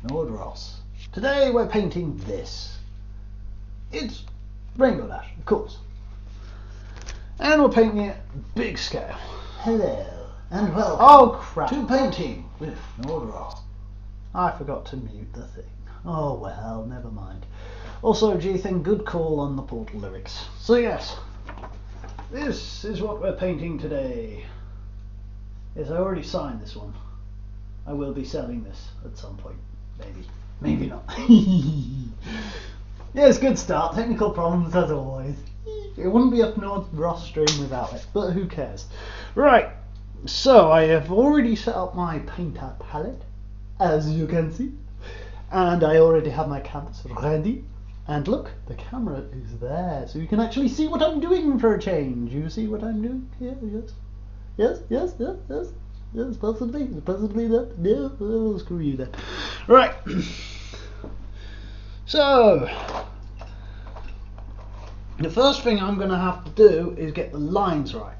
Fnord. Today we're painting this. It's Rainbow Dash, of course. And we're painting it big scale. Hello, and welcome to painting with Fnord. I forgot to mute the thing. Oh well, never mind. Also, G-Thing, good call on the Portal lyrics. So yes, this is what we're painting today. Yes, I already signed this one. I will be selling this at some point. Maybe not. Yes, good start. Technical problems as always. It wouldn't be a Fnord stream without it, but who cares? Right, so I have already set up my painter palette, as you can see. And I already have my canvas ready. And look, the camera is there, so you can actually see what I'm doing for a change. You see what I'm doing here? Yes, possibly that. No, oh, screw you then. Right. So, the first thing I'm going to have to do is get the lines right.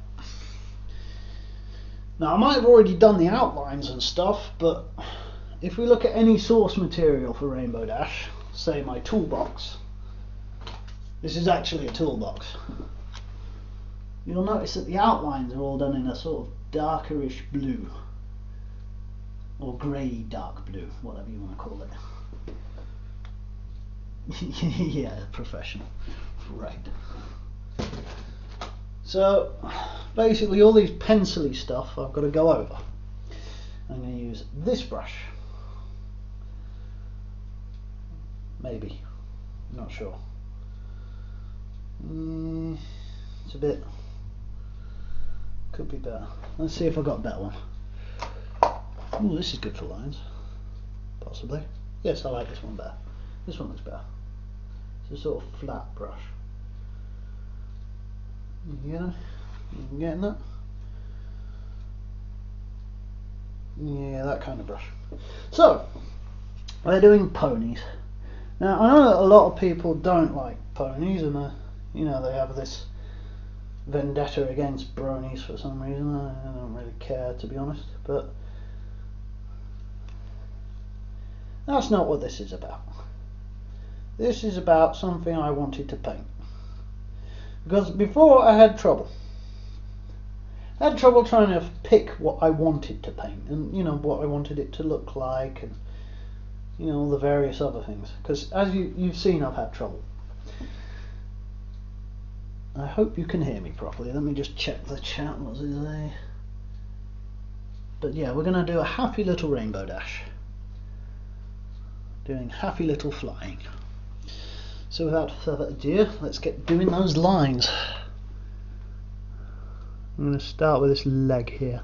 Now, I might have already done the outlines and stuff, but if we look at any source material for Rainbow Dash, say my toolbox, this is actually a toolbox, you'll notice that the outlines are all done in a sort of darkerish blue, or grey dark blue, whatever you want to call it. Yeah, professional. Right. So basically all these pencil-y stuff I've got to go over. I'm going to use this brush. Maybe. I'm not sure. It's a bit... could be better. Let's see if I've got a better one. Oh, this is good for lines. Possibly. Yes, I like this one better. This one looks better. It's a sort of flat brush. You getting that? Yeah, that kind of brush. So, we're doing ponies. Now, I know that a lot of people don't like ponies, and you know, they have this vendetta against bronies for some reason. I don't really care, to be honest, but that's not what this is about. This is about something I wanted to paint. Because before I had trouble. I had trouble trying to pick what I wanted to paint, and you know, what I wanted it to look like, and you know, all the various other things. Because as you've seen, I've had trouble. I hope you can hear me properly. Let me just check the chat. What's it say? But yeah, we're going to do a happy little Rainbow Dash. Doing happy little flying. So without further ado, let's get doing those lines. I'm going to start with this leg here.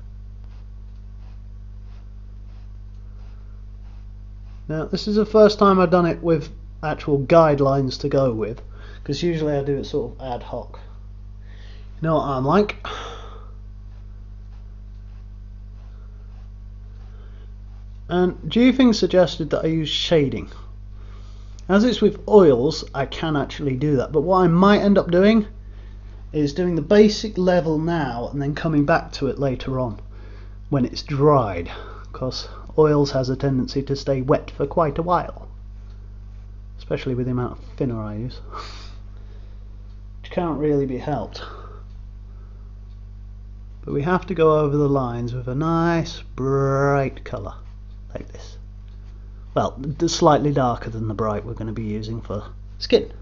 Now this is the first time I've done it with actual guidelines to go with, because usually I do it sort of ad hoc. You know what I'm like? And G-Thing suggested that I use shading. As it's with oils, I can actually do that, but what I might end up doing is doing the basic level now and then coming back to it later on when it's dried, because oils has a tendency to stay wet for quite a while, especially with the amount of thinner I use, which can't really be helped. But we have to go over the lines with a nice bright colour like this. Well, slightly darker than the bright we're going to be using for skin.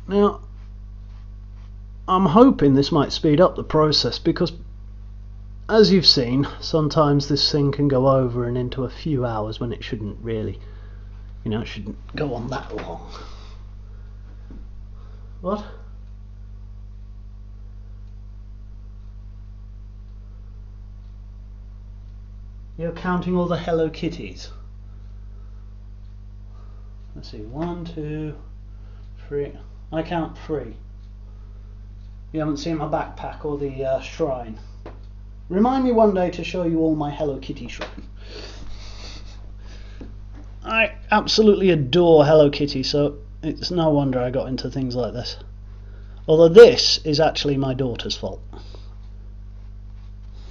Now, I'm hoping this might speed up the process, because as you've seen, sometimes this thing can go over and into a few hours when it shouldn't really. You know, it shouldn't go on that long. What? You're counting all the Hello Kitties. Let's see, 1, 2, 3. I count 3. You haven't seen my backpack or the shrine. Remind me one day to show you all my Hello Kitty shrine. I absolutely adore Hello Kitty, so it's no wonder I got into things like this. Although this is actually my daughter's fault,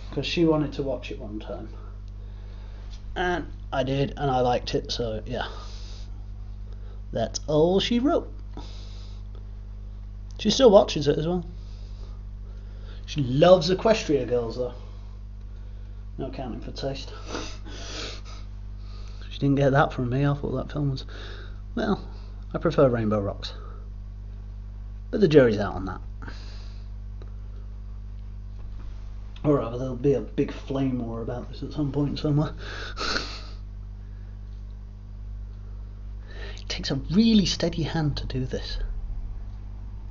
because she wanted to watch it one time. And I did, and I liked it, so yeah. That's all she wrote. She still watches it as well. She loves Equestria Girls though. No accounting for taste. She didn't get that from me. I thought that film was... Well, I prefer Rainbow Rocks. But the jury's out on that. Or rather, there'll be a big flame war about this at some point somewhere. It takes a really steady hand to do this.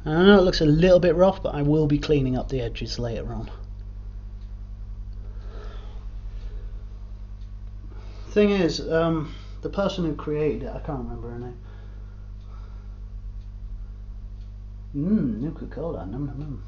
And I know it looks a little bit rough, but I will be cleaning up the edges later on. Thing is, the person who created it, I can't remember her name. Nuka-Cola, num num num.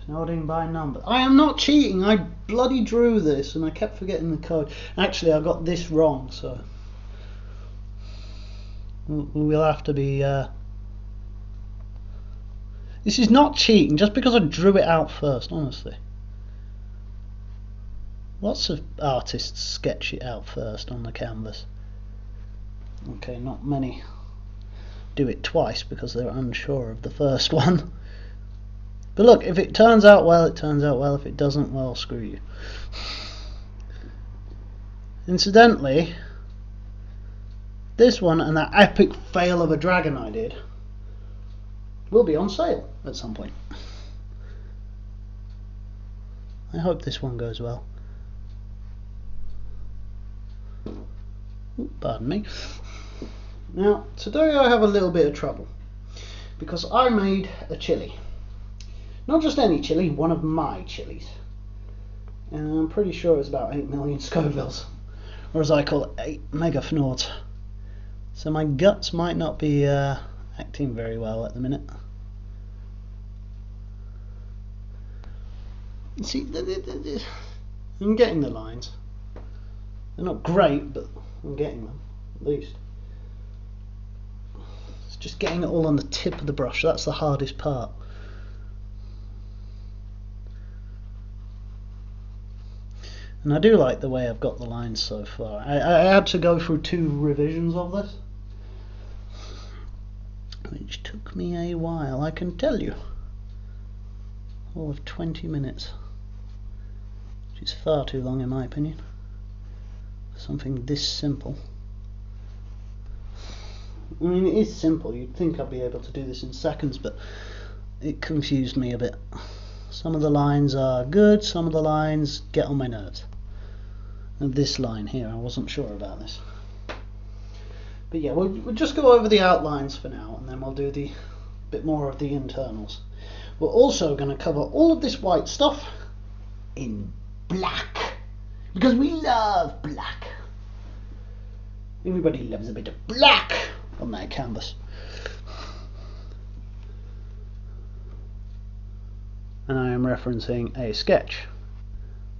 Fnording by number. I am not cheating, I bloody drew this and I kept forgetting the code. Actually, I got this wrong, so we'll have to be... This is not cheating, just because I drew it out first, honestly. Lots of artists sketch it out first on the canvas. Okay, not many do it twice because they're unsure of the first one. But look, if it turns out well, it turns out well. If it doesn't, well, screw you. Incidentally, this one and that epic fail of a dragon I did will be on sale at some point. I hope this one goes well. Ooh, pardon me. Now, today I have a little bit of trouble because I made a chili. Not just any chili, one of my chilies. And I'm pretty sure it's about 8 million Scovilles, or as I call it, 8 mega Fnords. So my guts might not be acting very well at the minute. See, I'm getting the lines. They're not great, but I'm getting them, at least. It's just getting it all on the tip of the brush, that's the hardest part. And I do like the way I've got the lines so far. I had to go through 2 revisions of this, which took me a while, I can tell you. All of 20 minutes. Which is far too long in my opinion. For something this simple. I mean, it is simple. You'd think I'd be able to do this in seconds, but it confused me a bit. Some of the lines are good, some of the lines get on my nerves. And this line here, I wasn't sure about this. But yeah, we'll just go over the outlines for now, and then we'll do the bit more of the internals. We're also going to cover all of this white stuff in black, because we love black. Everybody loves a bit of black on their canvas. And I am referencing a sketch,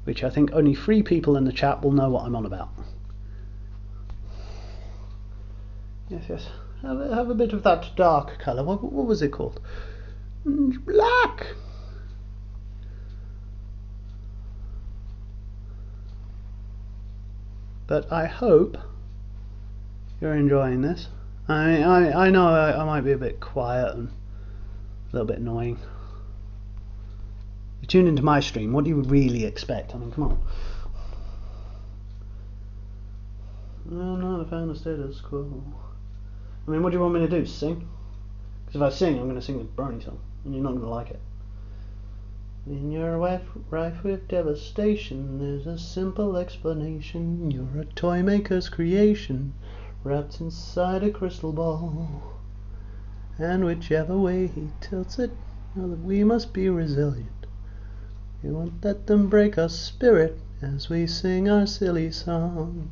which I think only 3 people in the chat will know what I'm on about. Yes, have a bit of that dark colour. What was it called? Black. But I hope you're enjoying this. I know I might be a bit quiet and a little bit annoying. You tune into my stream, what do you really expect? I mean, come on. No, not a fan of status quo. I mean, what do you want me to do? Sing? Because if I sing, I'm going to sing the Brony song, and you're not going to like it. In your rife with devastation, there's a simple explanation. You're a toy maker's creation, wrapped inside a crystal ball. And whichever way he tilts it, know that we must be resilient. We won't let them break our spirit as we sing our silly song.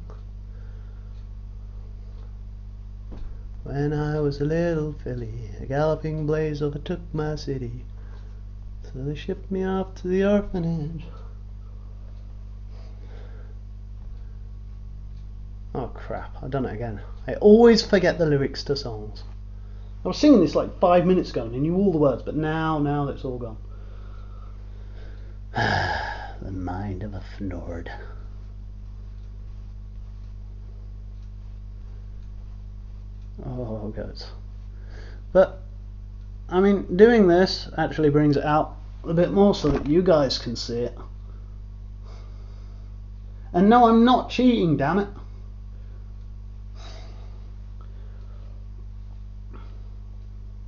When I was a little filly, a galloping blaze overtook my city. So they shipped me off to the orphanage. Oh crap, I've done it again. I always forget the lyrics to songs. I was singing this like 5 minutes ago and I knew all the words, but now it's all gone. The mind of a Fnord. Oh, goats. But, I mean, doing this actually brings it out a bit more so that you guys can see it. And no, I'm not cheating, damn it.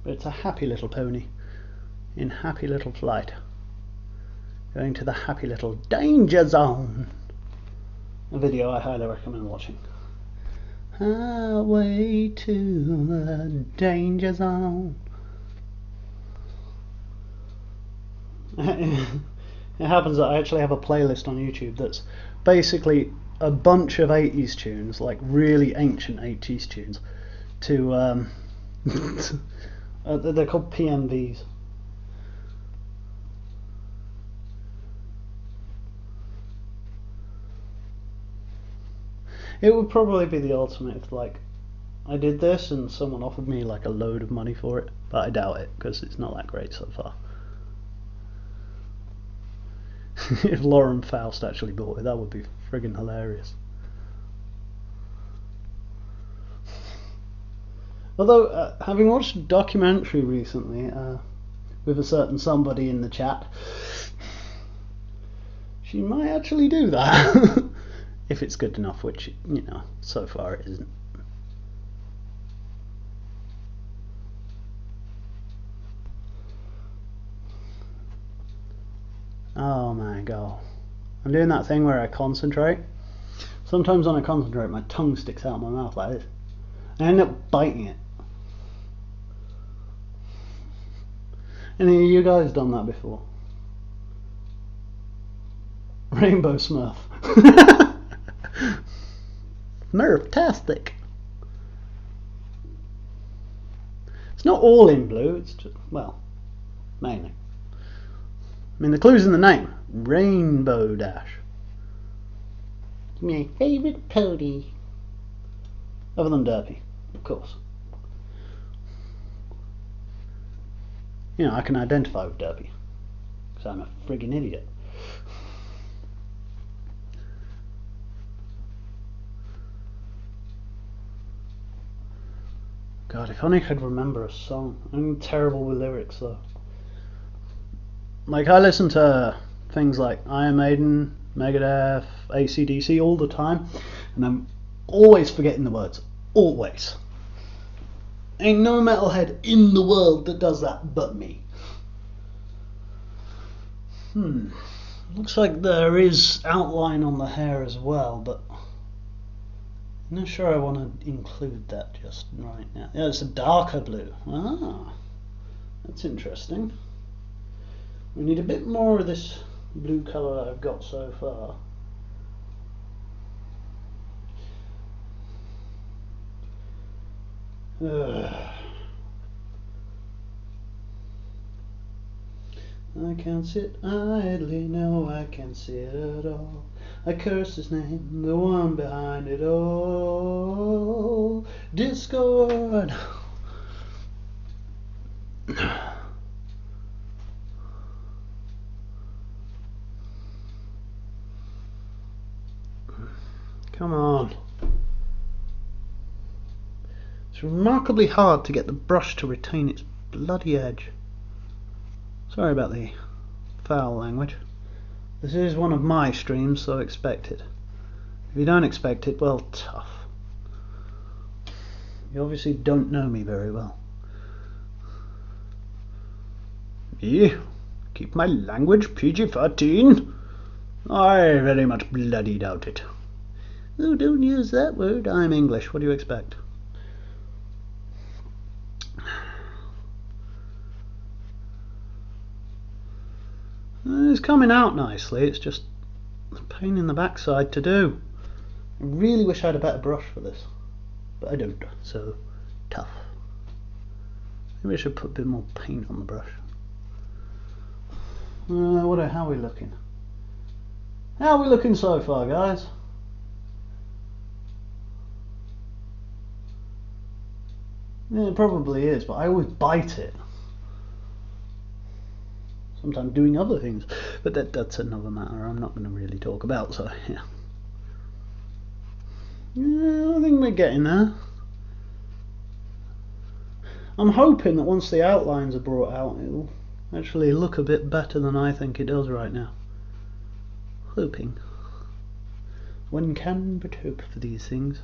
But it's a happy little pony in happy little flight, going to the happy little danger zone. A video I highly recommend watching. Highway to the danger zone. It happens that I actually have a playlist on YouTube that's basically a bunch of 80s tunes, like really ancient 80s tunes, to they're called PMVs. It would probably be the ultimate if, like, I did this and someone offered me like a load of money for it, but I doubt it because it's not that great so far. If Lauren Faust actually bought it, that would be friggin' hilarious. Although, having watched a documentary recently with a certain somebody in the chat, she might actually do that. If it's good enough, which, you know, so far it isn't. Oh my god. I'm doing that thing where I concentrate. Sometimes when I concentrate, my tongue sticks out of my mouth like this. I end up biting it. Any of you guys done that before? Rainbow Smurf. Smurf-tastic. It's not all in blue, it's just, well, mainly. I mean, the clue's in the name. Rainbow Dash. My favourite pony. Other than Derpy, of course. You know, I can identify with Derpy, because I'm a friggin' idiot. God, if only I could remember a song. I'm terrible with lyrics, though. Like, I listen to things like Iron Maiden, Megadeth, AC/DC all the time, and I'm always forgetting the words. Always. Ain't no metalhead in the world that does that but me. Looks like there is outline on the hair as well, but I'm not sure I want to include that just right now. Yeah, it's a darker blue. Ah, that's interesting. We need a bit more of this blue colour that I've got so far. I can't sit idly, no, I can't sit at all. I curse his name, the one behind it all. Discord. Come on. It's remarkably hard to get the brush to retain its bloody edge. Sorry about the foul language. This is one of my streams, so expect it. If you don't expect it, well, tough. You obviously don't know me very well. Me? Keep my language PG-13? I very much bloody doubt it. Oh, don't use that word. I'm English. What do you expect? It's coming out nicely. It's just a pain in the backside to do. I really wish I had a better brush for this, but I don't, so tough. Maybe I should put a bit more paint on the brush. How are we looking? How are we looking so far, guys? Yeah, it probably is, but I always bite it. Sometimes doing other things. But that's another matter I'm not going to really talk about, so yeah. Yeah, I think we're getting there. I'm hoping that once the outlines are brought out, it'll actually look a bit better than I think it does right now. Hoping. One can but hope for these things.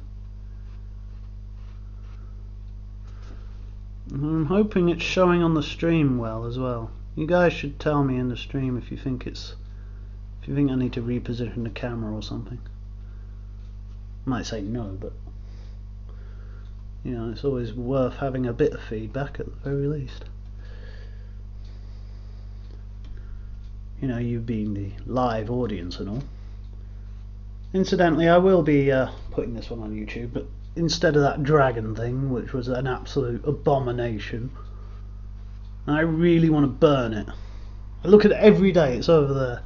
I'm hoping it's showing on the stream well as well. You guys should tell me in the stream if you think I need to reposition the camera or something. I might say no, but you know, it's always worth having a bit of feedback at the very least. You know, you being the live audience and all. Incidentally, I will be putting this one on YouTube, but instead of that dragon thing, which was an absolute abomination, I really want to burn it. I look at it every day, it's over there.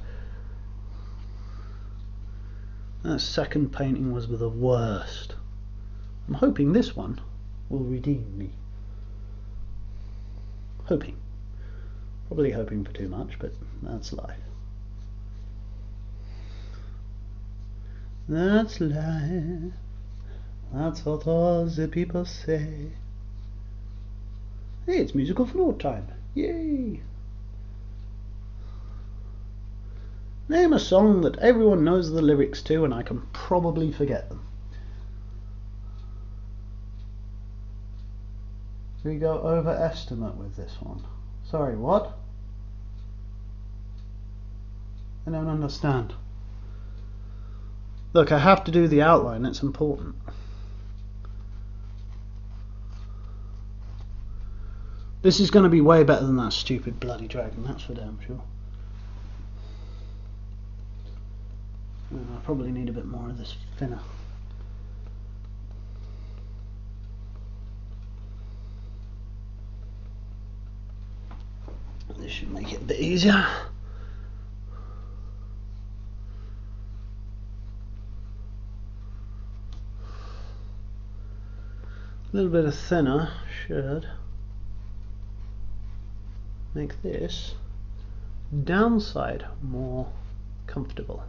That second painting was the worst. I'm hoping this one will redeem me. Hoping. Probably hoping for too much, but that's life. That's life. That's what all the people say. Hey, it's musical Fnord time. Yay! Name a song that everyone knows the lyrics to and I can probably forget them. We go overestimate with this one. Sorry, what? I don't understand. Look, I have to do the outline, it's important. This is going to be way better than that stupid bloody dragon, that's for damn sure. I probably need a bit more of this thinner. This should make it a bit easier. A little bit of thinner should make this downside more comfortable.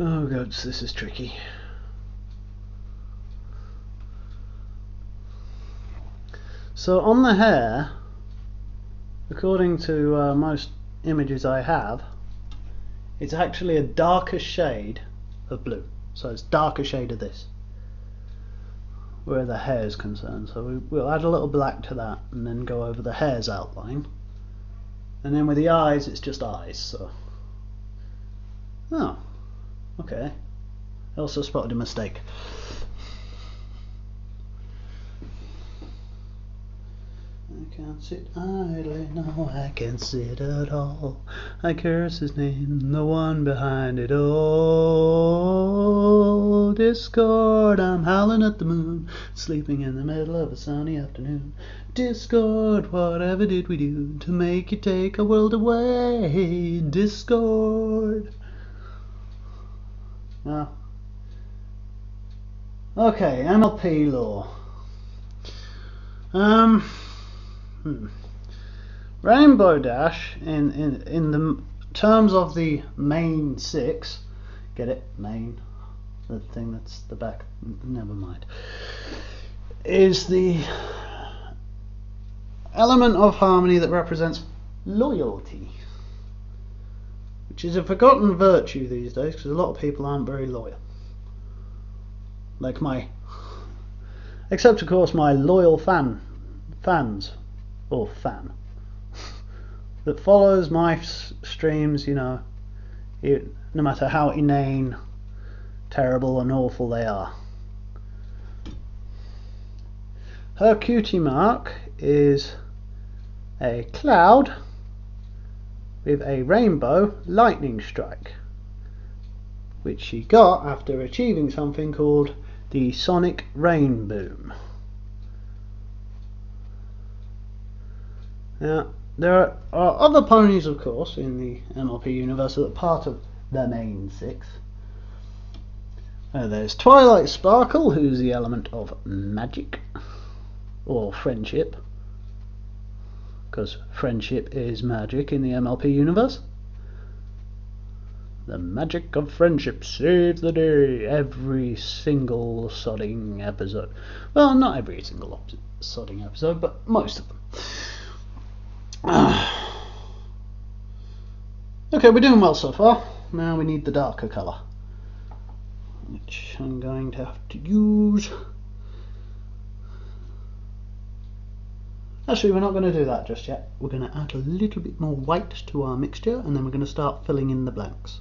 Oh gods, this is tricky. So on the hair, according to most images I have, it's actually a darker shade of blue. So it's darker shade of this, where the hair is concerned. So we'll add a little black to that and then go over the hair's outline. And then with the eyes, it's just eyes. So, oh, okay. I also spotted a mistake. I can't sit idly, no, I can't sit at all. I curse his name, the one behind it all. Discord, I'm howling at the moon, sleeping in the middle of a sunny afternoon. Discord, whatever did we do to make you take a world away? Discord. Well, okay, MLP law. Rainbow Dash in the terms of the main 6, get it? Main, the thing that's the back, never mind, is the element of harmony that represents loyalty, which is a forgotten virtue these days because a lot of people aren't very loyal. Like except of course my loyal fans, or fan, that follows my streams, you know, no matter how inane, terrible and awful they are. Her cutie mark is a cloud with a rainbow lightning strike, which she got after achieving something called the Sonic Rain Boom. Now, there are other ponies, of course, in the MLP universe that are part of the main 6. There's Twilight Sparkle, who's the element of magic or friendship, because friendship is magic in the MLP universe. The magic of friendship saves the day every single sodding episode. Well, not every single sodding episode, but most of them. Okay, we're doing well so far. Now we need the darker colour, which I'm going to have to use. Actually, we're not going to do that just yet. We're going to add a little bit more white to our mixture, and then we're going to start filling in the blanks.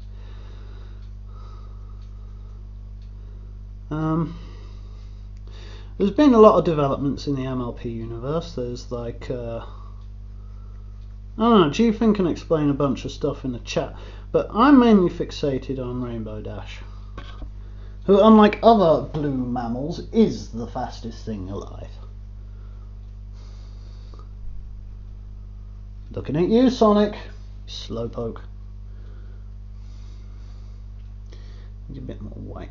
There's been a lot of developments in the MLP universe. There's like, I don't know, G-Fin can explain a bunch of stuff in the chat, but I'm mainly fixated on Rainbow Dash, who, unlike other blue mammals, is the fastest thing alive. Looking at you, Sonic. Slowpoke. Need a bit more white.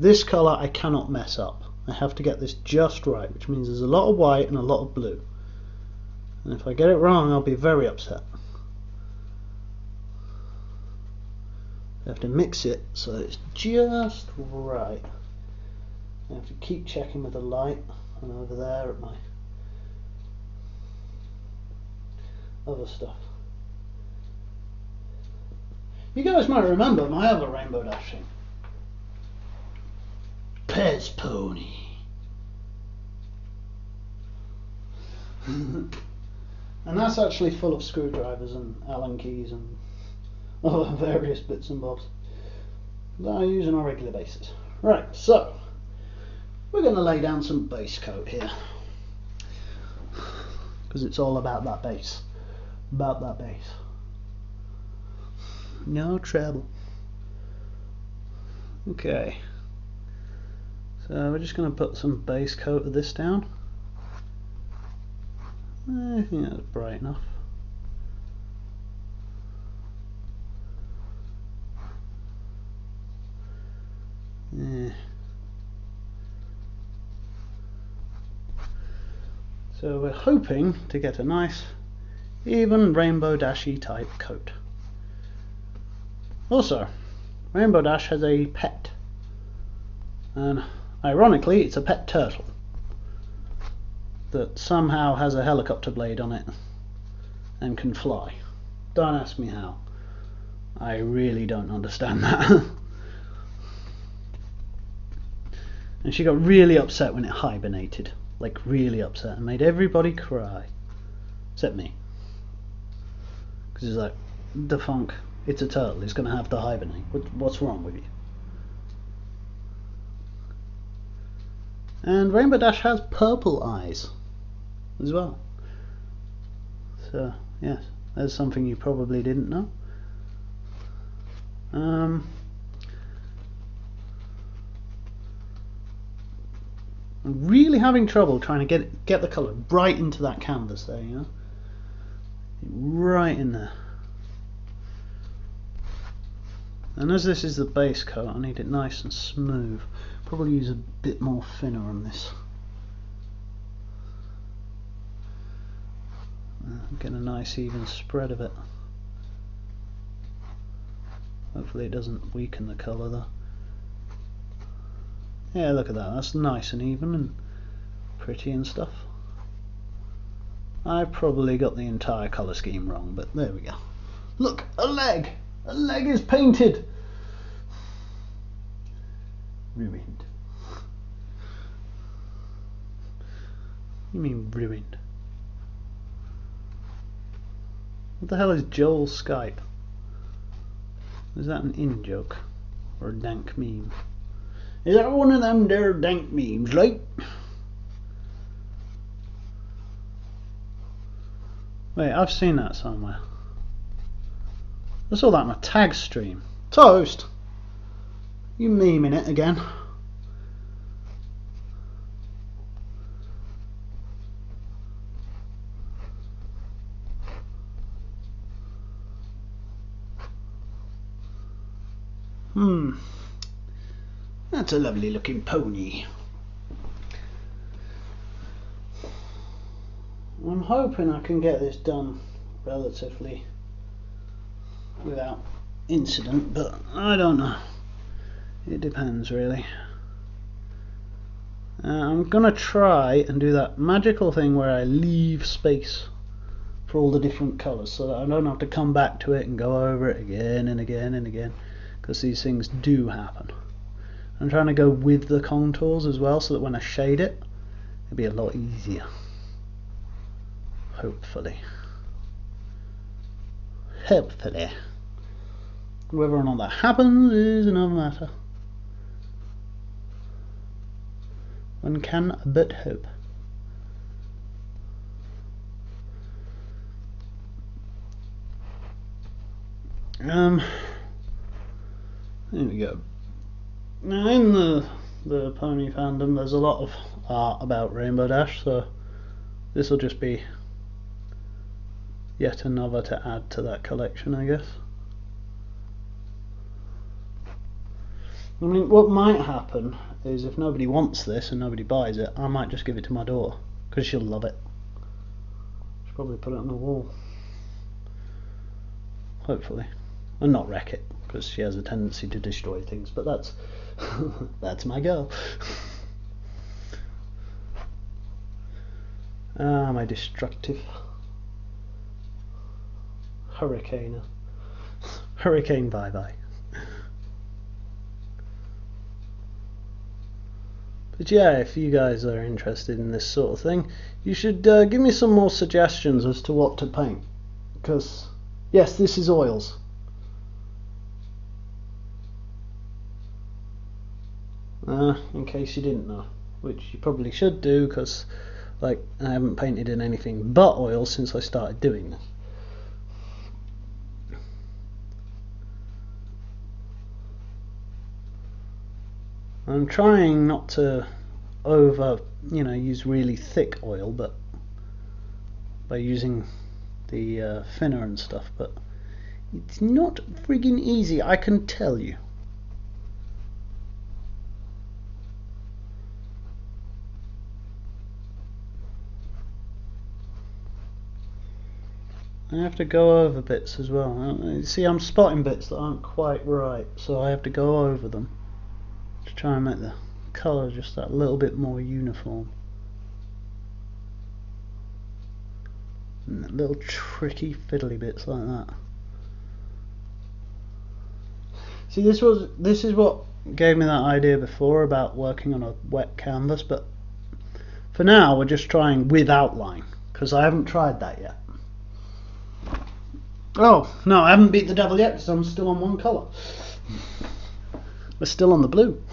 This colour I cannot mess up. I have to get this just right, which means there's a lot of white and a lot of blue. And if I get it wrong, I'll be very upset. I have to mix it so it's just right. I have to keep checking with the light, and over there at my other stuff. You guys might remember my other Rainbow Dash thing. Pez Pony. And that's actually full of screwdrivers and Allen keys and other various bits and bobs that I use on a regular basis. Right, so we're going to lay down some base coat here, because it's all about that base. About that base. No trouble. Okay. So we're just going to put some base coat of this down. I think that's bright enough. Yeah. So we're hoping to get a nice even Rainbow Dashy type coat. Also, Rainbow Dash has a pet, and ironically it's a pet turtle that somehow has a helicopter blade on it and can fly. Don't ask me how. I really don't understand that. And she got really upset when it hibernated, like really upset, and made everybody cry except me, because it's like, the funk, it's a turtle, it's going to have to hibernate. What's wrong with you? And Rainbow Dash has purple eyes as well. So yes, that's something you probably didn't know. I'm really having trouble trying to get the colour right into that canvas there, you know, right in there. And as this is the base coat, I need it nice and smooth. Probably use a bit more thinner on this. Get a nice even spread of it. Hopefully it doesn't weaken the colour though. Yeah, look at that, that's nice and even and pretty and stuff. I probably got the entire colour scheme wrong, but there we go. Look, a leg! A leg is painted! Ruined. You mean ruined? What the hell is Joel's Skype? Is that an in-joke? Or a dank meme? Is that one of them there dank memes, like? Wait, I've seen that somewhere. I saw that on a tag stream. Toast! You memeing it again. That's a lovely looking pony. I'm hoping I can get this done relatively without incident, but I don't know. It depends really. I'm gonna try and do that magical thing where I leave space for all the different colours so that I don't have to come back to it and go over it again and again and again, because these things do happen. I'm trying to go with the contours as well so that when I shade it, it'll be a lot easier. Hopefully. Hopefully. Whether or not that happens is another matter. One can but hope. There we go. Now in the pony fandom there's a lot of art about Rainbow Dash, so this will just be yet another to add to that collection, I guess. I mean, what might happen is if nobody wants this and nobody buys it, I might just give it to my daughter, because she'll love it. She'll probably put it on the wall. Hopefully. And not wreck it, because she has a tendency to destroy things, but that's that's my girl. Ah, my destructive hurricane. Hurricane bye bye. But yeah, if you guys are interested in this sort of thing, you should give me some more suggestions as to what to paint. Because, yes, this is oils. In case you didn't know, which you probably should do, because like I haven't painted in anything but oil since I started doing this. I'm trying not to use really thick oil, but by using the thinner and stuff, but it's not friggin' easy, I can tell you. I have to go over bits as well. See, I'm spotting bits that aren't quite right, so I have to go over them to try and make the colour just that little bit more uniform. And little tricky fiddly bits like that. See, this is what gave me that idea before about working on a wet canvas, but for now we're just trying with outline, because I haven't tried that yet. Oh, no, I haven't beat the devil yet because I'm still on one colour. We're still on the blue.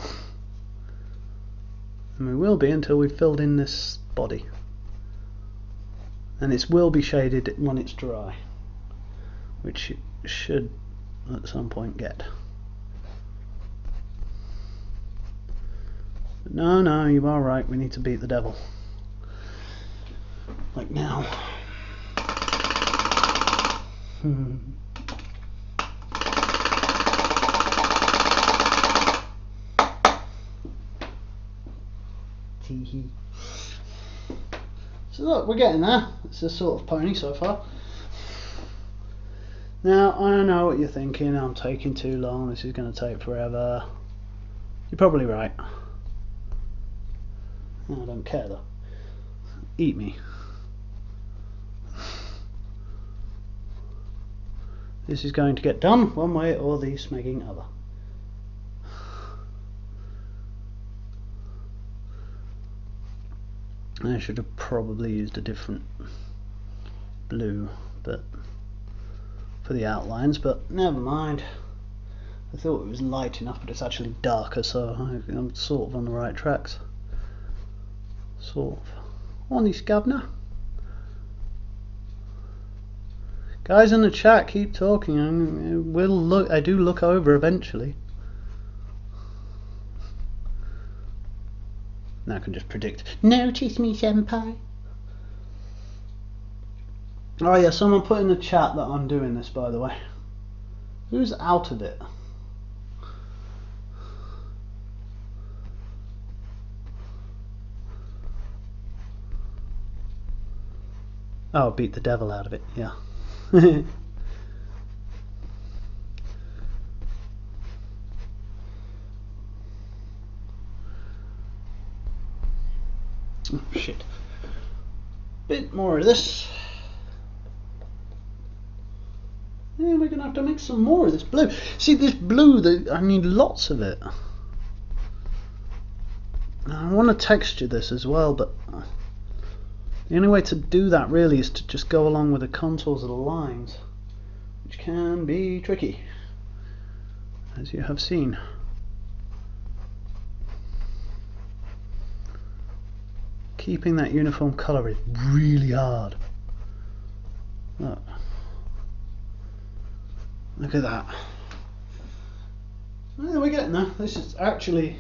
And we will be until we've filled in this body. And it will be shaded when it's dry, which it should at some point get. But no, you are right, we need to beat the devil. Like now. So look, we're getting there. It's a sort of pony so far. Now, I know what you're thinking, I'm taking too long, this is going to take forever. You're probably right. I don't care though. Eat me. This is going to get done one way or the smegging other. I should have probably used a different blue, but for the outlines, but never mind. I thought it was light enough, but it's actually darker, so I'm sort of on the right tracks. Sort of. Honest, governor. Guys in the chat, keep talking. I do look over eventually. Now I can just predict. Notice me, senpai. Oh yeah, someone put in the chat that I'm doing this, by the way. Who's out of it? Oh, beat the devil out of it, yeah. Oh, shit. Bit more of this. Yeah, we're gonna have to make some more of this blue. See, this blue, I need lots of it. I want to texture this as well, but the only way to do that really is to just go along with the contours of the lines, which can be tricky, as you have seen. Keeping that uniform colour is really hard. Look at that. Well, we're getting there. This is actually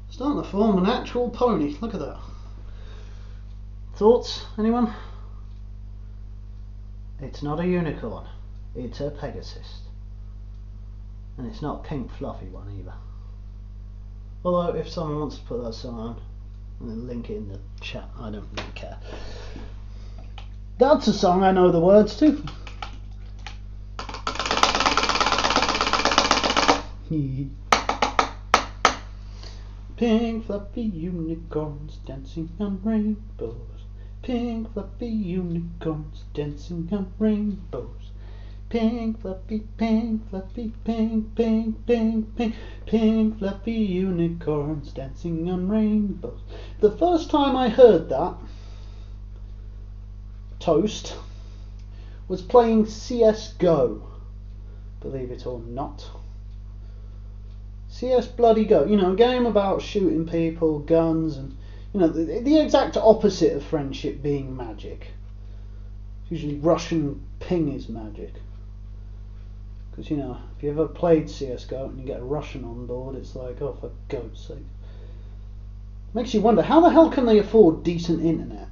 starting to form an actual pony. Look at that. Thoughts, anyone? It's not a unicorn, it's a Pegasus. And it's not a pink fluffy one either. Although if someone wants to put that song on, I'm going to link it in the chat, I don't really care. That's a song I know the words to. Pink fluffy unicorns dancing on rainbows. Pink fluffy unicorns dancing on rainbows. Pink fluffy, pink fluffy, pink, pink, pink, pink, pink fluffy unicorns dancing on rainbows. The first time I heard that toast was playing CS:GO, believe it or not. CS bloody Go, you know, a game about shooting people, guns, and you know, the exact opposite of friendship being magic. Usually Russian ping is magic. Because, you know, if you ever played CS:GO and you get a Russian on board, it's like, oh, for God's sake. Makes you wonder, how the hell can they afford decent internet?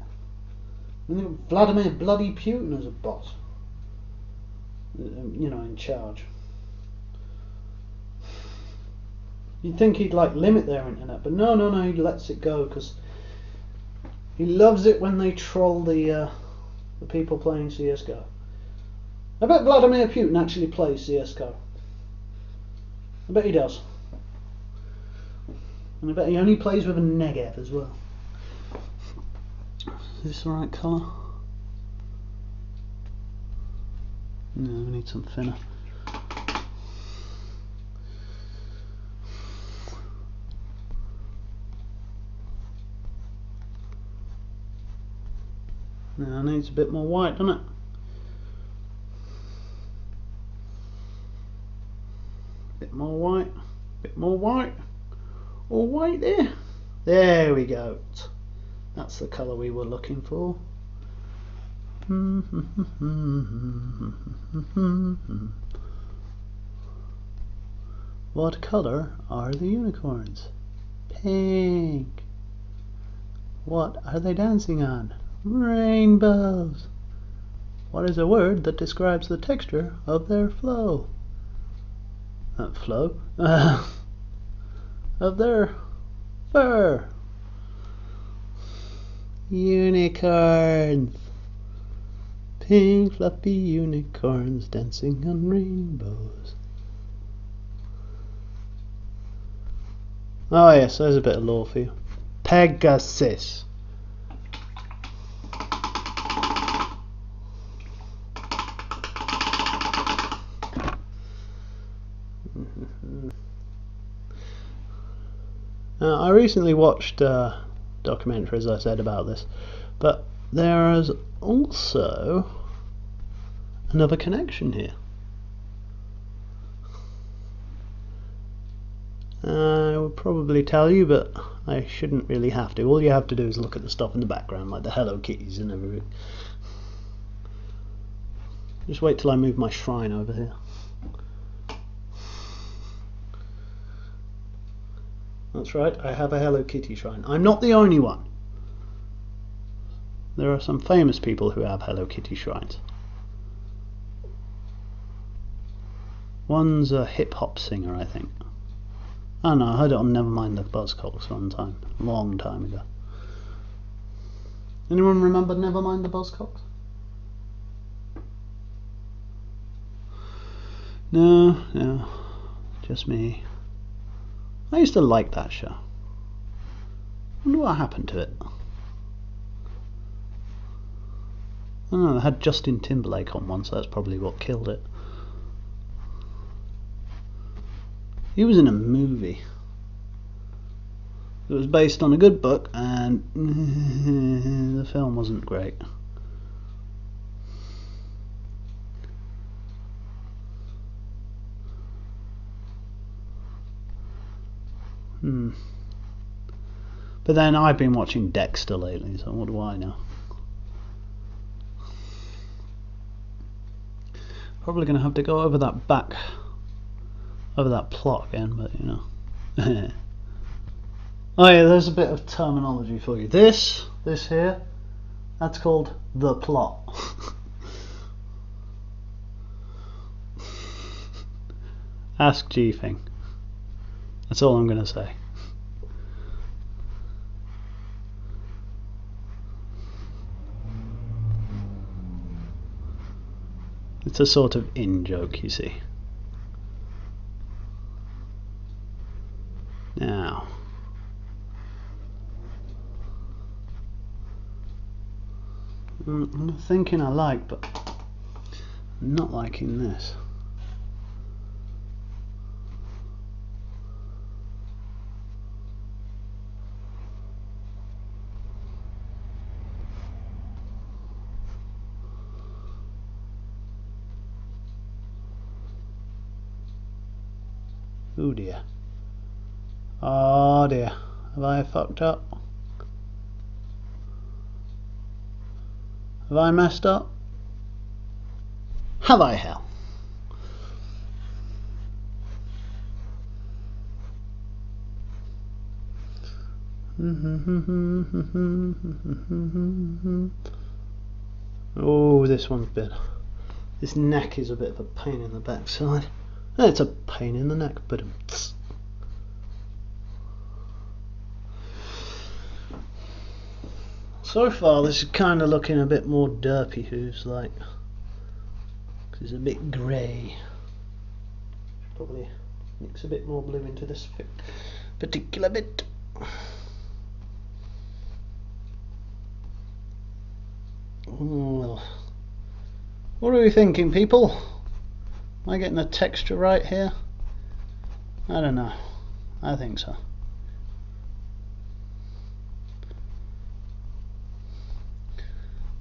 I mean, Vladimir bloody Putin as a boss. You know, in charge. You'd think he'd like limit their internet, but no, he lets it go because he loves it when they troll the people playing CS:GO. I bet Vladimir Putin actually plays CS:GO. I bet he does. And I bet he only plays with a Negev as well. Is this the right colour? No, we need some thinner. Now it needs a bit more white, doesn't it? Bit more white, bit more white, or white there. There we go. That's the colour we were looking for. What colour are the unicorns? Pink. What are they dancing on? Rainbows. What is a word that describes the texture of their flow? Flow? Of their fur. Unicorns. Pink fluffy unicorns dancing on rainbows. Oh yes, there's a bit of lore for you. Pegasus. I recently watched a documentary, as I said, about this, but there is also another connection here. I would probably tell you, but I shouldn't really have to. All you have to do is look at the stuff in the background, like the Hello Kitties and everything. Just wait till I move my shrine over here. That's right, I have a Hello Kitty shrine. I'm not the only one. There are some famous people who have Hello Kitty shrines. One's a hip-hop singer, I think. Oh no, I heard it on Nevermind the Buzzcocks one time, a long time ago. Anyone remember Nevermind the Buzzcocks? No, just me. I used to like that show. Wonder what happened to it. I don't know, it had Justin Timberlake on one, so that's probably what killed it. He was in a movie. It was based on a good book, and the film wasn't great. But then I've been watching Dexter lately, so what do I know? Probably going to have to go over that plot again, but you know. Oh yeah, there's a bit of terminology for you. This here, that's called the plot. Ask G-Thing. That's all I'm going to say. It's a sort of in-joke, you see. Now, I'm thinking I like, but I'm not liking this. Oh dear. Oh dear. Have I fucked up? Have I messed up? Have I hell? Oh, this one's bit. This neck is a bit of a pain in the backside. It's a pain in the neck, but so far this is kind of looking a bit more derpy Who's like, because it's a bit grey. Probably mix a bit more blue into this particular bit. Well, what are we thinking, people? Am I getting the texture right here? I don't know. I think so.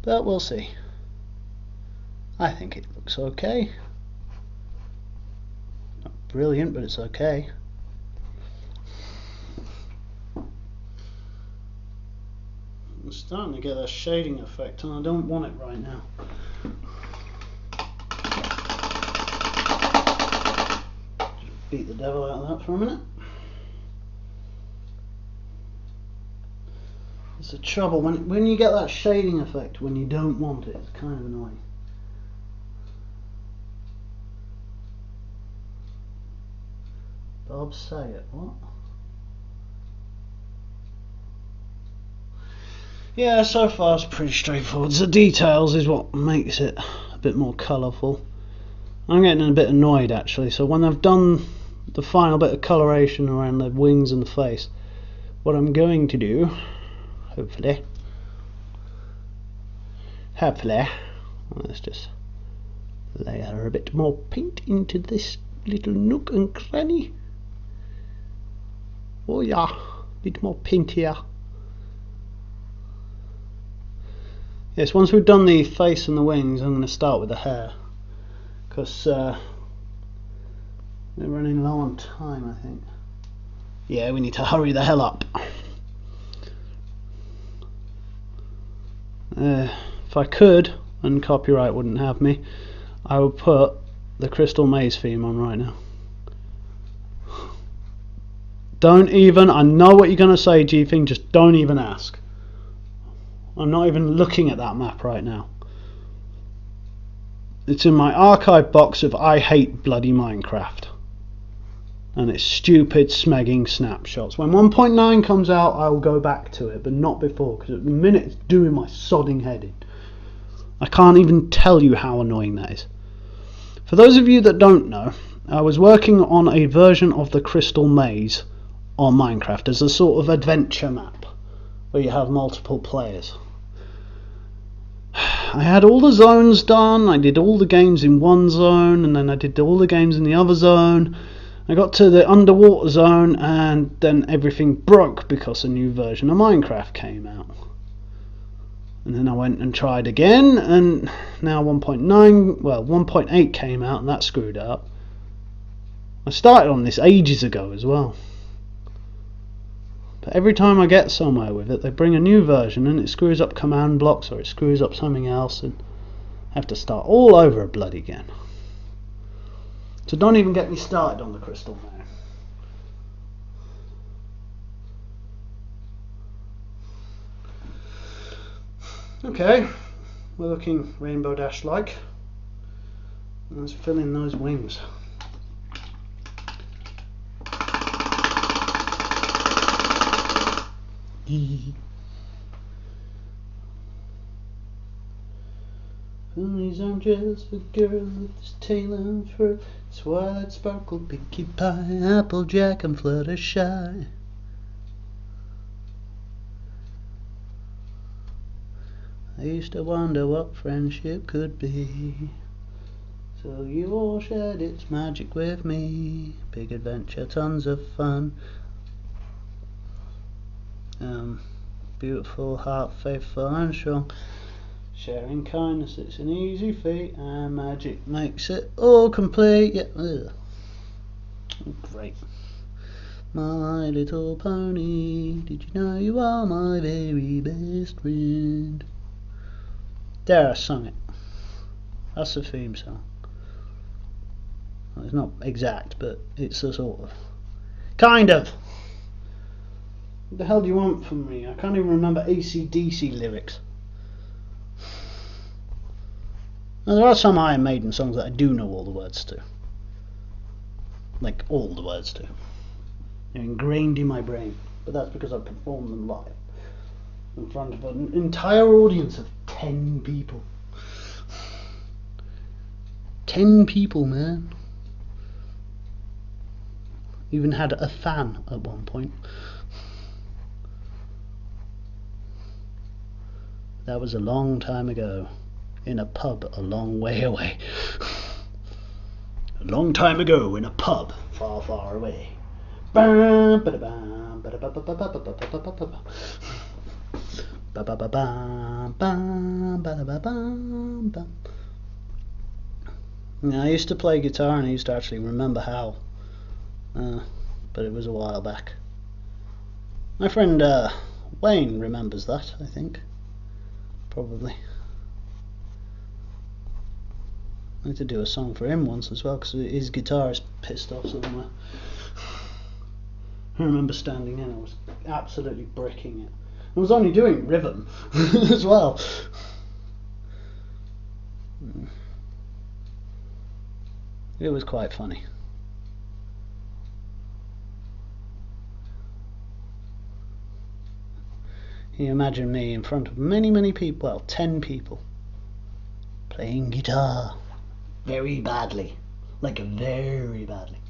But we'll see. I think it looks okay. Not brilliant, but it's okay. I'm starting to get that shading effect, and I don't want it right now. Just beat the devil out of that for a minute. It's the trouble when you get that shading effect when you don't want it. It's kind of annoying. Bob Saget, what? Yeah, so far it's pretty straightforward. The details is what makes it a bit more colourful. I'm getting a bit annoyed actually, so when I've done the final bit of coloration around the wings and the face, what I'm going to do, hopefully, let's just layer a bit more paint into this little nook and cranny. Oh yeah, a bit more paint here. Yes, once we've done the face and the wings, I'm going to start with the hair, because we're running low on time, I think. Yeah, we need to hurry the hell up. If I could, and copyright wouldn't have me, I would put the Crystal Maze theme on right now. Don't even, I know what you're going to say, G-Thing, just don't even ask. I'm not even looking at that map right now. It's in my archive box of I hate bloody Minecraft. and it's stupid smegging snapshots. When 1.9 comes out, I will go back to it, but not before, because at the minute it's doing my sodding head in. I can't even tell you how annoying that is. For those of you that don't know, I was working on a version of the Crystal Maze on Minecraft as a sort of adventure map where you have multiple players. I had all the zones done, I did all the games in one zone, and then I did all the games in the other zone. I got to the underwater zone, and then everything broke because a new version of Minecraft came out. And then I went and tried again, and now 1.8 came out, and that screwed up. I started on this ages ago as well. But every time I get somewhere with it, they bring a new version and it screws up command blocks or it screws up something else, and I have to start all over bloody again. So don't even get me started on the Crystal Maze. Okay, we're looking Rainbow Dash like. Let's fill in those wings. These aren't just for girls with this tail and fur. Twilight Sparkle, Pinkie Pie, Applejack and Fluttershy. I used to wonder what friendship could be, so you all shared its magic with me. Big adventure, tons of fun. Beautiful heart, faithful and strong. Sharing kindness, it's an easy feat, and magic makes it all complete. Yeah, great. My little pony, did you know you are my very best friend? There, I sung it. That's the theme song. Well, it's not exact, but it's a sort of. Kind of. What the hell do you want from me? I can't even remember AC/DC lyrics. Now, there are some Iron Maiden songs that I do know all the words to. Like, all the words to. They're ingrained in my brain. But that's because I performed them live in front of an entire audience of 10 people. 10 people, man. Even had a fan at one point. That was a long time ago, in a pub a long way away. A long time ago in a pub far, far away. Now, I used to play guitar and I used to actually remember how, but it was a while back. My friend Wayne remembers that, I think. Probably. I had to do a song for him once as well because his guitar is pissed off somewhere. I remember standing in, I was absolutely bricking it. I was only doing rhythm as well. It was quite funny. Can you imagine me in front of many, many people, well, 10 people, playing guitar very badly, like very badly.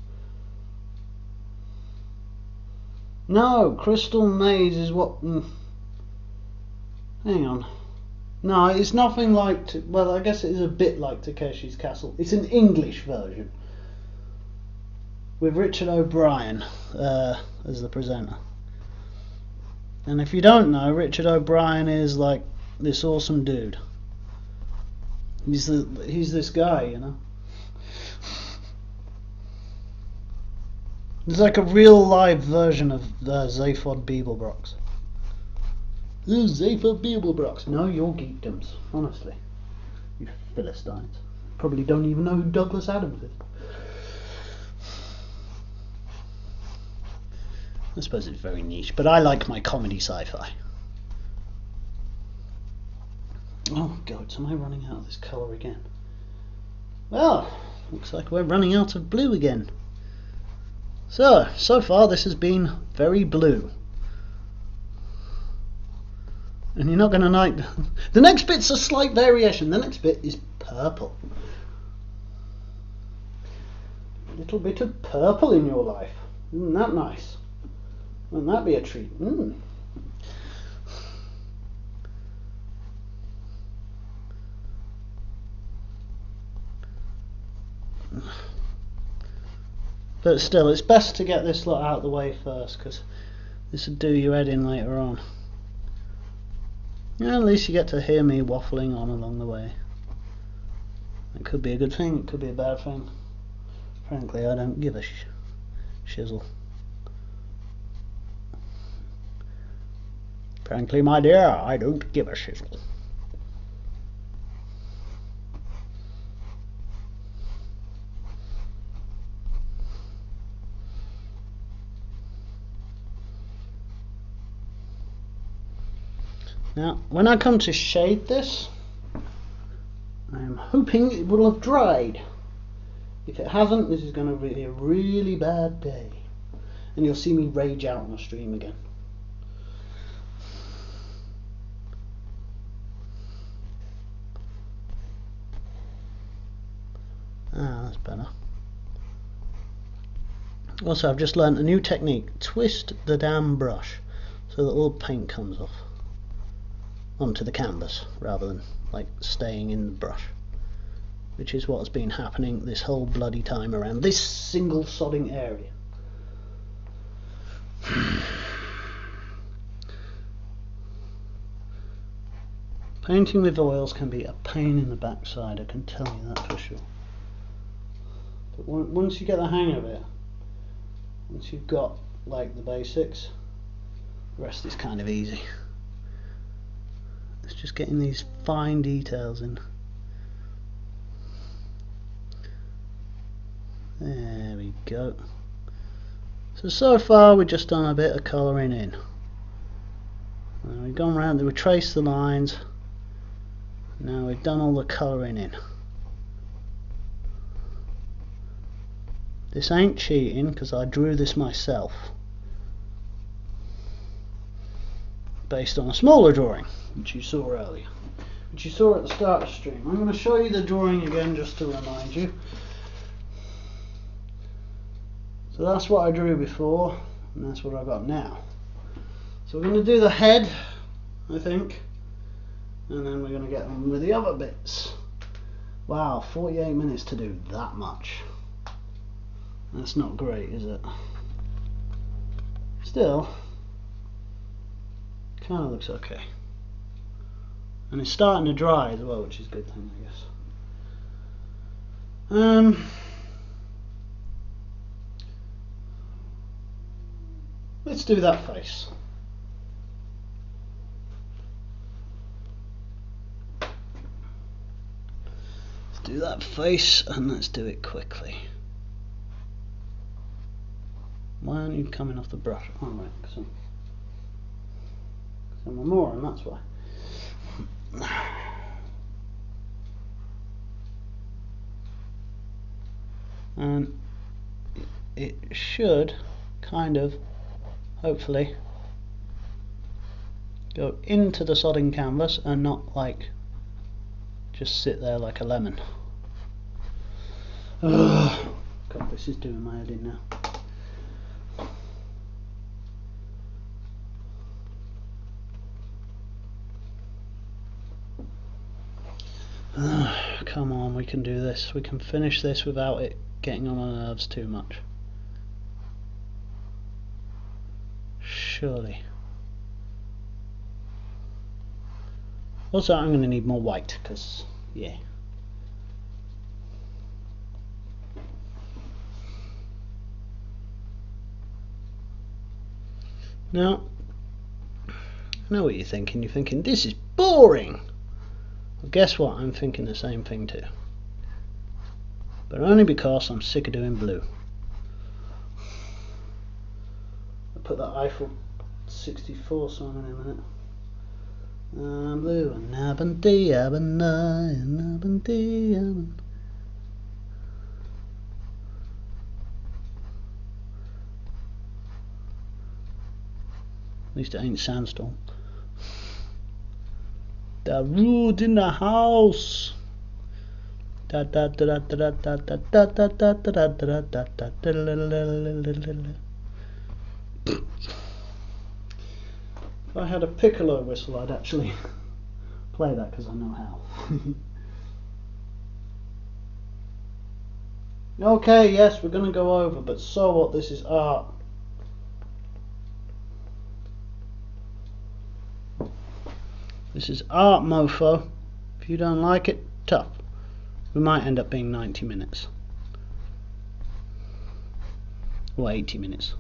No, Crystal Maze is what... hang on. No, it's nothing like... well, I guess it is a bit like Takeshi's Castle. It's an English version with Richard O'Brien as the presenter. And if you don't know, Richard O'Brien is like this awesome dude. He's this guy, you know. It's like a real live version of Zaphod Beeblebrox. Zaphod Beeblebrox. Know your geekdoms, honestly. You Philistines. Probably don't even know who Douglas Adams is. I suppose it's very niche, but I like my comedy sci-fi. Oh god, am I running out of this colour again? Well, looks like we're running out of blue again. So far this has been very blue. And you're not going to like... The next bit's a slight variation. The next bit is purple. A little bit of purple in your life. Isn't that nice? Wouldn't that be a treat? But still, it's best to get this lot out of the way first, because this will do your head in later on. Yeah, at least you get to hear me waffling on along the way. It could be a good thing, it could be a bad thing. Frankly, I don't give a shizzle. Frankly, my dear, I don't give a shizzle. Now, when I come to shade this, I'm hoping it will have dried. If it hasn't, this is going to be a really bad day. And you'll see me rage out on the stream again. That's better. Also, I've just learned a new technique. Twist the damn brush so that all the paint comes off onto the canvas rather than like staying in the brush, which is what's been happening this whole bloody time around this single sodding area. Painting with oils can be a pain in the backside, I can tell you that for sure. But once you get the hang of it, once you've got like the basics, the rest is kind of easy. It's just getting these fine details in. There we go. So far we've just done a bit of colouring in. And we've gone around, we've traced the lines. Now we've done all the colouring in. This ain't cheating because I drew this myself, based on a smaller drawing which you saw earlier, which you saw at the start of the stream. I'm going to show you the drawing again just to remind you. So that's what I drew before, and that's what I got now. So we're going to do the head, I think, and then we're going to get on with the other bits. Wow, 48 minutes to do that much. That's not great, is it? Still, kind of looks okay. And it's starting to dry as well, which is a good thing, I guess. Let's do that face. Let's do that face, and let's do it quickly. Why aren't you coming off the brush? Oh right, because I'm a moron, that's why. And it should kind of, hopefully, go into the sodding canvas and not like just sit there like a lemon. Ugh. God, this is doing my head in now. Come on, we can do this. We can finish this without it getting on my nerves too much. Surely. Also, I'm going to need more white, because, yeah. Now, I know what you're thinking. You're thinking, this is boring. Well, guess what? I'm thinking the same thing too. But only because I'm sick of doing blue. I'll put that Eiffel 64 song in a minute. I'm blue and At least it ain't sandstorm. Darude in the house. If I had a piccolo whistle, I'd actually play that because I know how. Okay, yes, we're going to go over, but so what? This is art. This is art, mofo. If you don't like it, tough. We might end up being 90 minutes. Or 80 minutes.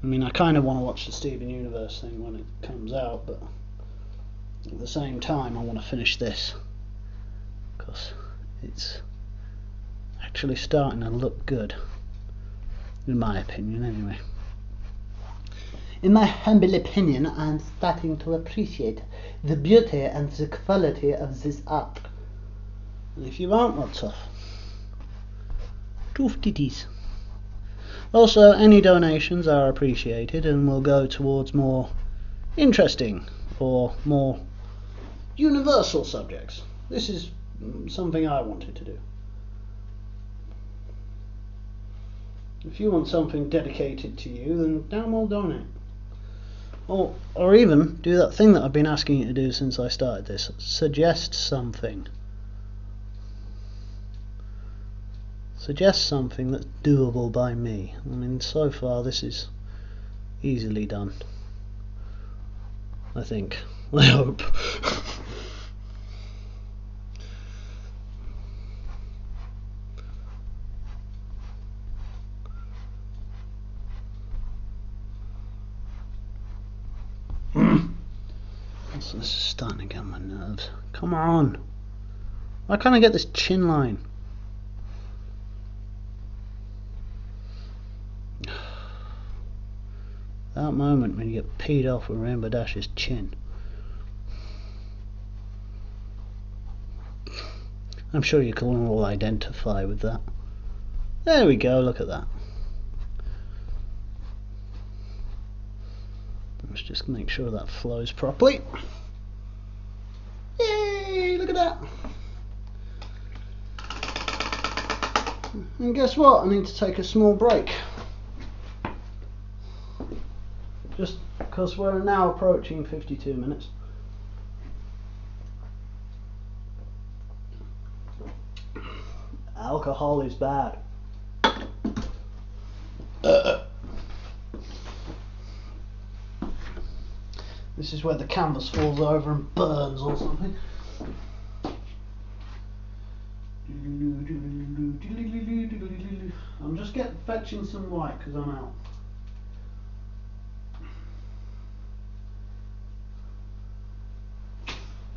I mean, I kind of want to watch the Steven Universe thing when it comes out, but at the same time I want to finish this. Because it's actually starting to look good. In my opinion, anyway. In my humble opinion, I'm starting to appreciate the beauty and the quality of this art. And if you aren't, what's off? Doof titties. Also, any donations are appreciated and will go towards more interesting or more universal subjects. This is something I wanted to do. If you want something dedicated to you, then damn well donate. Or even do that thing that I've been asking you to do since I started this. Suggest something. Suggest something that's doable by me. I mean, so far this is easily done. I think. I hope. So this is starting to get on my nerves. Come on. Why can't I get this chin line? That moment when you get peed off with Rainbow Dash's chin. I'm sure you can all identify with that. There we go, look at that. Let's just make sure that flows properly. Yay, look at that. And guess what? I need to take a small break. Just because we're now approaching 52 minutes. Alcohol is bad. This is where the canvas falls over and burns or something. I'm just fetching some white because I'm out.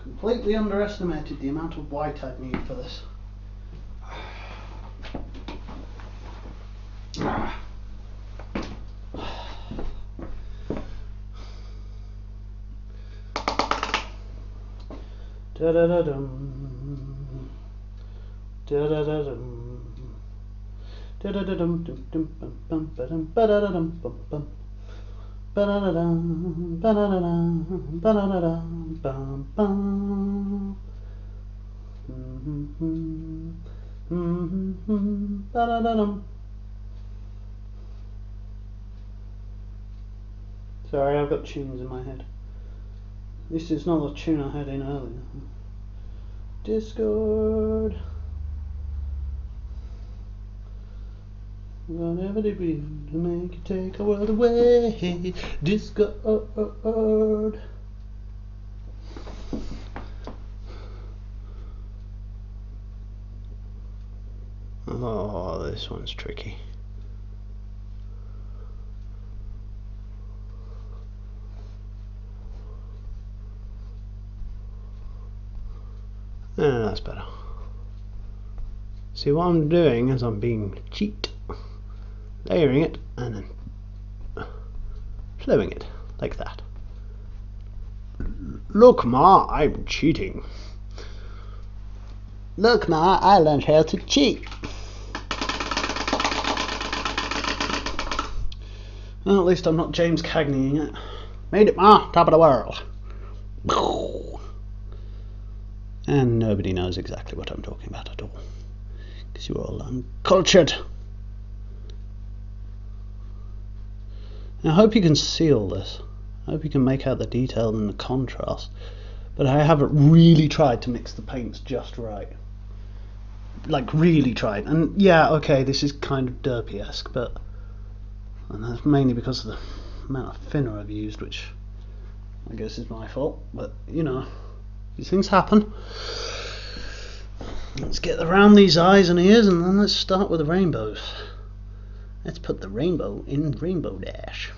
Completely underestimated the amount of white I'd need for this. Da da da dum, da da da dum, da da da dum dum dum bum bum ba da da dum bum bum, ba da da dum ba da da dum ba da da dum bum bum, ba da da dum. Sorry, I've got tunes in my head. At least it's not the tune I had in earlier. Discord. Whatever they do to make you take a world away. Discord. Oh, this one's tricky. That's better. See, what I'm doing is I'm being cheat, layering it and then flowing it like that. Look, Ma, I'm cheating. Look, Ma, I learned how to cheat. Well, at least I'm not James Cagneying it. Made it, ma, top of the world. And nobody knows exactly what I'm talking about at all, because you're all uncultured. I hope you can see all this. I hope you can make out the detail and the contrast, but I haven't really tried to mix the paints just right. Like, really tried. And yeah, okay, this is kind of derpy-esque, but and that's mainly because of the amount of thinner I've used, which I guess is my fault, but you know, these things happen. Let's get around these eyes and ears, and then let's start with the rainbows. Let's put the rainbow in Rainbow Dash.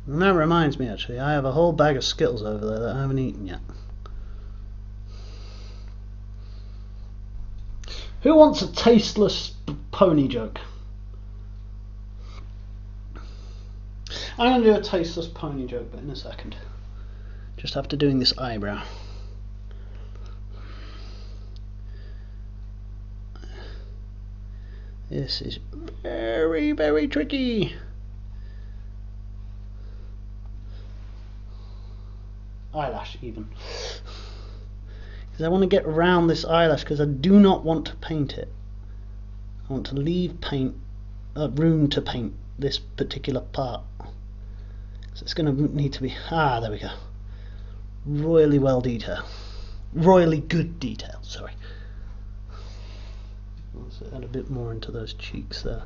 And that reminds me, actually, I have a whole bag of Skittles over there that I haven't eaten yet. Who wants a tasteless pony joke? I'm going to do a tasteless pony joke, but in a second. Just after doing this eyebrow. This is very, very tricky. Eyelash, even. Because I want to get around this eyelash, because I do not want to paint it. I want to leave room to paint this particular part. So it's going to need to be, there we go. Royally well detailed. Royally good detail, sorry. Let's add a bit more into those cheeks there.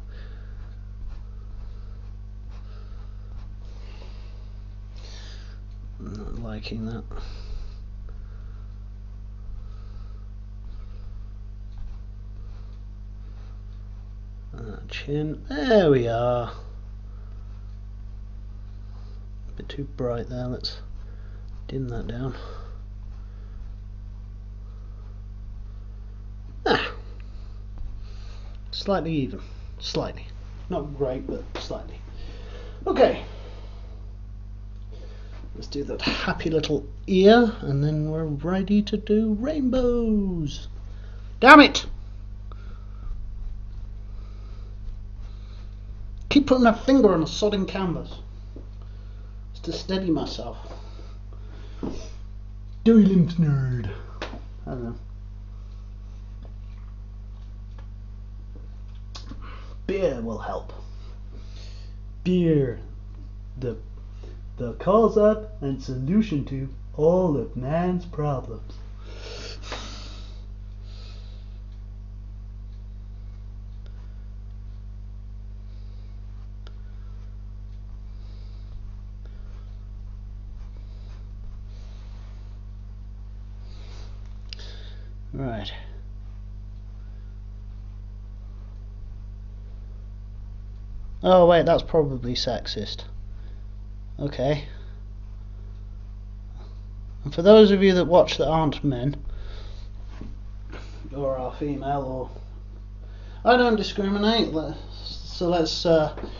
I'm not liking that. Chin, there we are. A bit too bright there, let's dim that down. Slightly even, slightly. Not great, but slightly. Okay. Let's do that happy little ear, and then we're ready to do rainbows. Damn it! Keep putting my finger on a sodding canvas. Just to steady myself. Doughy lymph nerd. I don't know. Beer will help. Beer. The cause of and solution to all of man's problems. Right. Oh wait, that's probably sexist. Okay. And for those of you that watch that aren't men, or are female, or I don't discriminate, so let's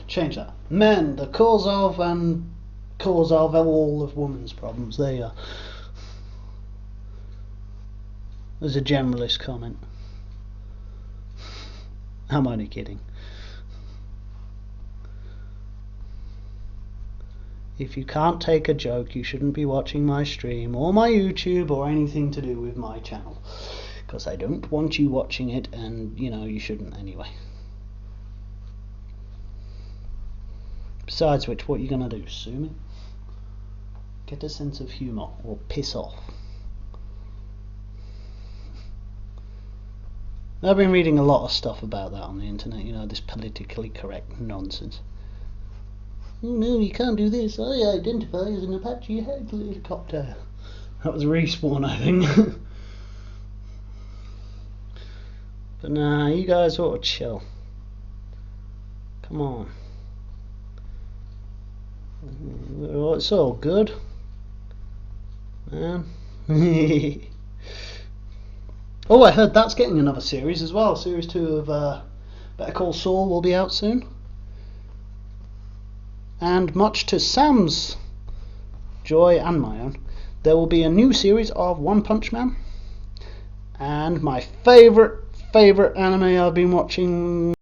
change that. Men, the cause of and cause of all of women's problems. There you are. There's a generalist comment. I'm only kidding. If you can't take a joke, you shouldn't be watching my stream or my YouTube or anything to do with my channel, because I don't want you watching it, and you know you shouldn't anyway. Besides which, what are you gonna do? Sue me? Get a sense of humour or piss off. I've been reading a lot of stuff about that on the internet, you know, this politically correct nonsense. Oh no, you can't do this. I identify as an Apache helicopter. That was Respawn, I think. But nah, you guys ought to chill. Come on. It's all good, man. Oh, I heard that's getting another series as well. Series 2 of Better Call Saul will be out soon. And much to Sam's joy and my own, there will be a new series of One Punch Man. And my favourite favourite anime I've been watching